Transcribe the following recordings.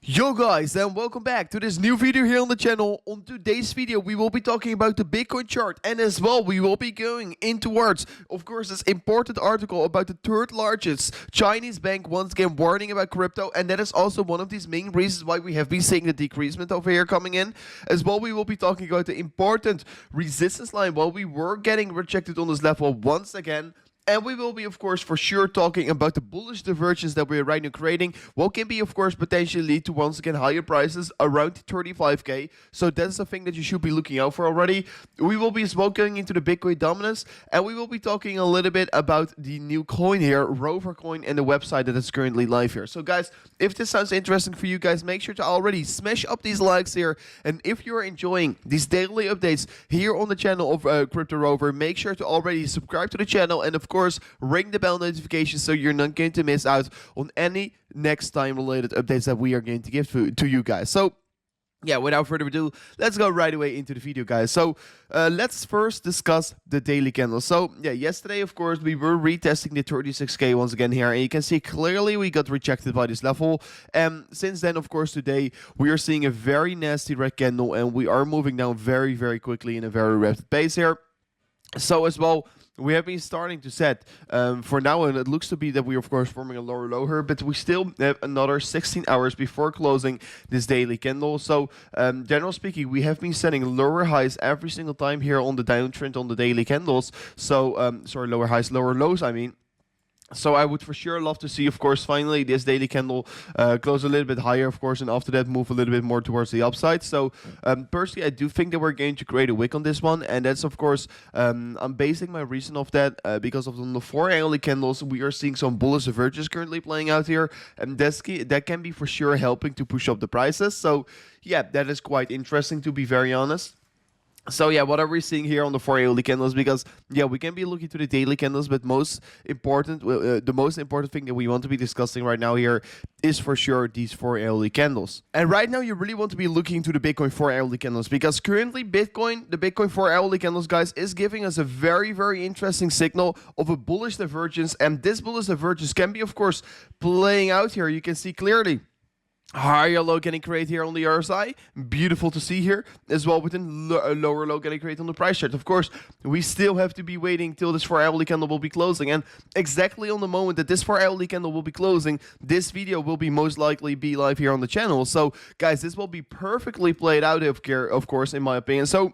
Yo guys, and welcome back to this new video here on the channel. On today's video we will be talking about the Bitcoin chart, and as well we will be going in towards, of course, this important article about the third largest Chinese bank once again warning about crypto, and that is also one of these main reasons why we have been seeing the decreasement over here coming in. As well, we will be talking about the important resistance line while we were getting rejected on this level once again. And we will be, of course, for sure talking about the bullish divergence that we are right now creating. What can be, of course, potentially lead to once again higher prices around 35k. So that's the thing that you should be looking out for already. We will be as well going into the Bitcoin dominance. And we will be talking a little bit about the new coin here, Rover Coin, and the website that is currently live here. So guys, if this sounds interesting for you guys, make sure to already smash up these likes here. And if you're enjoying these daily updates here on the channel of Crypto Rover, make sure to already subscribe to the channel and, of course, ring the bell notification so you're not going to miss out on any next time related updates that we are going to give to you guys. So yeah, without further ado, let's go right away into the video, guys. So let's first discuss the daily candle. So yeah, yesterday, of course, we were retesting the 36k once again here, and you can see clearly we got rejected by this level. And since then, of course, today we are seeing a very nasty red candle, and we are moving down very, very quickly in a very rapid pace here. So as well, we have been starting to set for now, and it looks to be that we are, of course, forming a lower low here, but we still have another 16 hours before closing this daily candle. So generally speaking, we have been setting lower highs every single time here on the downtrend on the daily candles. So sorry, lower highs, lower lows, I mean. So I would for sure love to see, of course, finally this daily candle close a little bit higher, of course, and after that move a little bit more towards the upside. So personally, I do think that we're going to create a wick on this one, and that's, of course, I'm basing my reason of that because of the 4 hourly candles, we are seeing some bullish divergences currently playing out here, and that can be for sure helping to push up the prices. So yeah, that is quite interesting, to be very honest. So yeah, what are we seeing here on the 4 hourly candles? Because yeah, we can be looking to the daily candles, but the most important thing that we want to be discussing right now here is for sure these 4 hourly candles. And right now, you really want to be looking to the Bitcoin 4 hourly candles, because currently the Bitcoin 4 hourly candles, guys, is giving us a very, very interesting signal of a bullish divergence, and this bullish divergence can be, of course, playing out here. You can see clearly higher low getting created here on the RSI. Beautiful to see here, as well within a lower low getting created on the price chart. Of course, we still have to be waiting till this 4 hourly candle will be closing, and exactly on the moment that this 4 hourly candle will be closing, this video will be most likely be live here on the channel. So guys, this will be perfectly played out, of course, in my opinion. So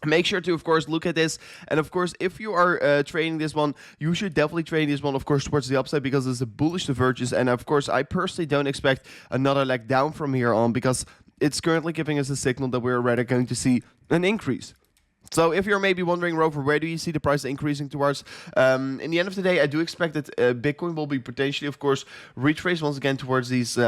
make sure to, of course, look at this. And of course, if you are trading this one, you should definitely trade this one, of course, towards the upside, because it's a bullish divergence. And of course, I personally don't expect another leg down from here on, because it's currently giving us a signal that we're rather going to see an increase. So if you're maybe wondering, Rover, where do you see the price increasing towards? In the end of the day, I do expect that Bitcoin will be potentially, of course, retraced once again towards these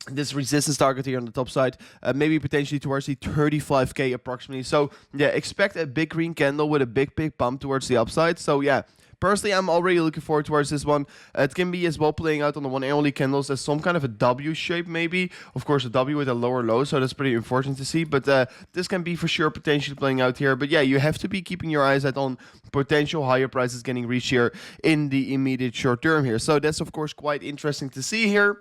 this resistance target here on the top side, maybe potentially towards the 35k approximately. So yeah, expect a big green candle with a big bump towards the upside. So yeah, personally, I'm already looking forward towards this one. It can be as well playing out on the 1 hourly candles as some kind of a W shape, maybe. Of course, a W with a lower low, so that's pretty unfortunate to see. But this can be for sure potentially playing out here. But yeah, you have to be keeping your eyes out on potential higher prices getting reached here in the immediate short term here. So that's, of course, quite interesting to see here.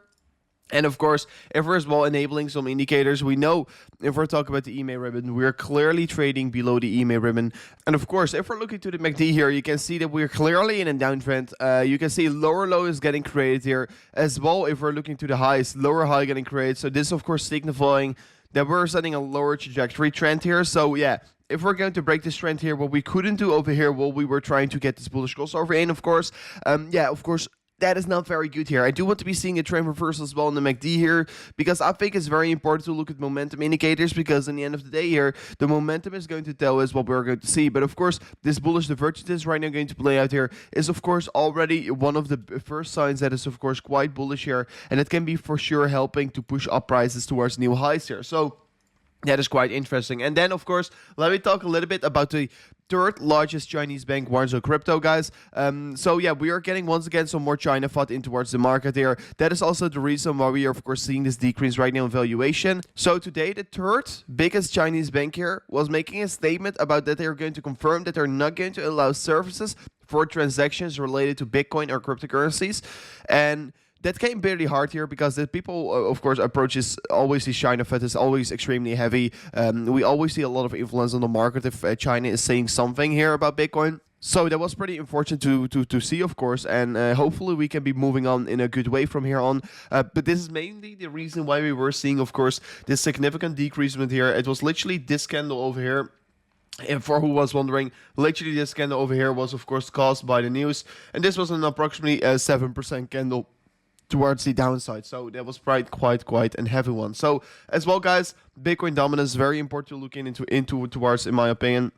And of course, if we're as well enabling some indicators, we know if we're talking about the EMA ribbon, we're clearly trading below the EMA ribbon. And of course, if we're looking to the MACD here, you can see that we're clearly in a downtrend. You can see lower low is getting created here. As well, if we're looking to the highs, lower high getting created. So this, of course, signifying that we're setting a lower trajectory trend here. So yeah, if we're going to break this trend here, what we couldn't do over here, well, we were trying to get this bullish crossover in, of course. Yeah, of course, that is not very good here. I do want to be seeing a trend reversal as well in the MACD here, because I think it's very important to look at momentum indicators, because in the end of the day here, the momentum is going to tell us what we're going to see. But of course, this bullish divergence is right now going to play out here is, of course, already one of the first signs that is, of course, quite bullish here, and it can be for sure helping to push up prices towards new highs here. So that is quite interesting. And then, of course, let me talk a little bit about the third largest Chinese bank warns on crypto, guys. So yeah, we are getting once again some more China FUD in towards the market here. That is also the reason why we are, of course, seeing this decrease right now in valuation. So today, the third biggest Chinese bank here was making a statement about that they're going to confirm that they're not going to allow services for transactions related to Bitcoin or cryptocurrencies. And that came pretty hard here because the people, of course, approach is always the China Fed is always extremely heavy. We always see a lot of influence on the market if China is saying something here about Bitcoin. So that was pretty unfortunate to see, of course, and hopefully we can be moving on in a good way from here on. But this is mainly the reason why we were seeing, of course, this significant decrease here. It was literally this candle over here. And for who was wondering, literally this candle over here was, of course, caused by the news. And this was an approximately 7% candle towards the downside. So that was quite a heavy one. So as well, guys, Bitcoin dominance is very important to look into towards, in my opinion.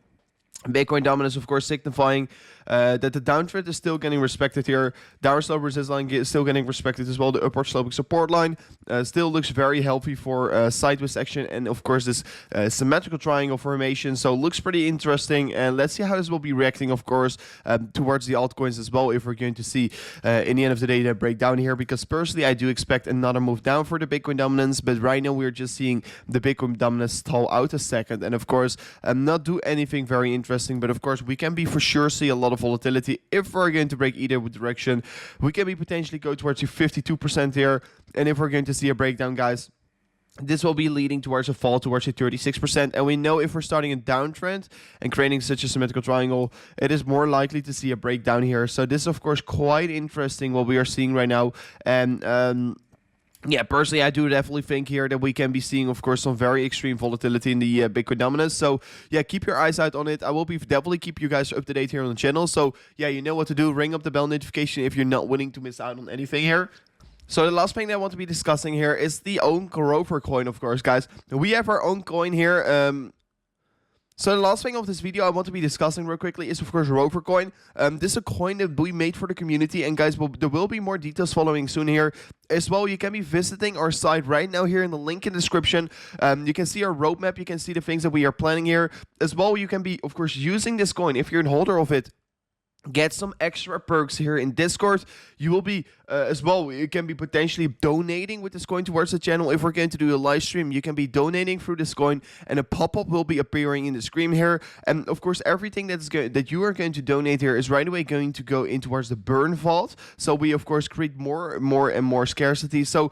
Bitcoin dominance, of course, signifying that the downtrend is still getting respected here. Downward slope resistance line is still getting respected as well. The upward sloping support line still looks very healthy for sideways action, and of course this symmetrical triangle formation. So looks pretty interesting, and let's see how this will be reacting, of course, towards the altcoins as well. If we're going to see in the end of the day that breakdown here, because personally I do expect another move down for the Bitcoin dominance, but right now we're just seeing the Bitcoin dominance stall out a second, and of course not do anything very interesting. But of course we can be for sure see a lot of volatility if we're going to break either direction. We can be potentially go towards the 52% here, and if we're going to see a breakdown, guys, this will be leading towards a fall towards the 36%. And we know if we're starting a downtrend and creating such a symmetrical triangle, it is more likely to see a breakdown here. So this is, of course, quite interesting what we are seeing right now. And yeah, personally, I do definitely think here that we can be seeing, of course, some very extreme volatility in the Bitcoin dominance. So, yeah, keep your eyes out on it. I will be definitely keep you guys up to date here on the channel. So, yeah, you know what to do. Ring up the bell notification if you're not willing to miss out on anything here. So the last thing that I want to be discussing here is the own Rover Coin, of course, guys. We have our own coin here. So the last thing of this video I want to be discussing real quickly is, of course, Rover Coin. This is a coin that we made for the community, and guys, there will be more details following soon here. As well, you can be visiting our site right now here in the link in the description. You can see our roadmap, you can see the things that we are planning here. As well, you can be, of course, using this coin if you're a holder of it. Get some extra perks here in Discord. You will be, as well, you can be potentially donating with this coin towards the channel. If we're going to do a live stream, you can be donating through this coin, and a pop-up will be appearing in the screen here. And of course, everything that you are going to donate here is right away going to go in towards the burn vault. So we, of course, create more and more scarcity. So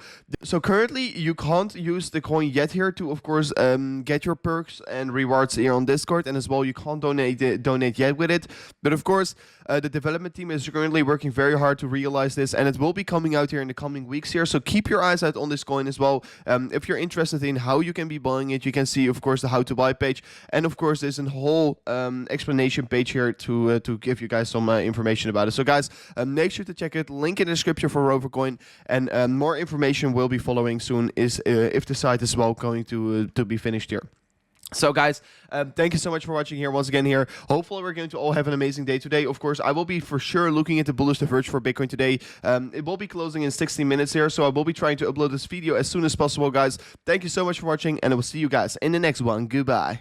currently, you can't use the coin yet here to, of course, get your perks and rewards here on Discord. And as well, you can't donate yet with it. But of course, the development team is currently working very hard to realize this, and it will be coming out here in the coming weeks here. So keep your eyes out on this coin as well. If you're interested in how you can be buying it, you can see, of course, the how to buy page, and of course there's a whole explanation page here to give you guys some information about it. So guys, make sure to check it. Link in the description for Rover Coin, and more information will be following soon. Is if the site is well going to be finished here. So guys, thank you so much for watching here once again here. Hopefully we're going to all have an amazing day today. Of course, I will be for sure looking at the bullish diverge for Bitcoin today. It will be closing in 16 minutes here, so I will be trying to upload this video as soon as possible, guys. Thank you so much for watching, and I will see you guys in the next one. Goodbye.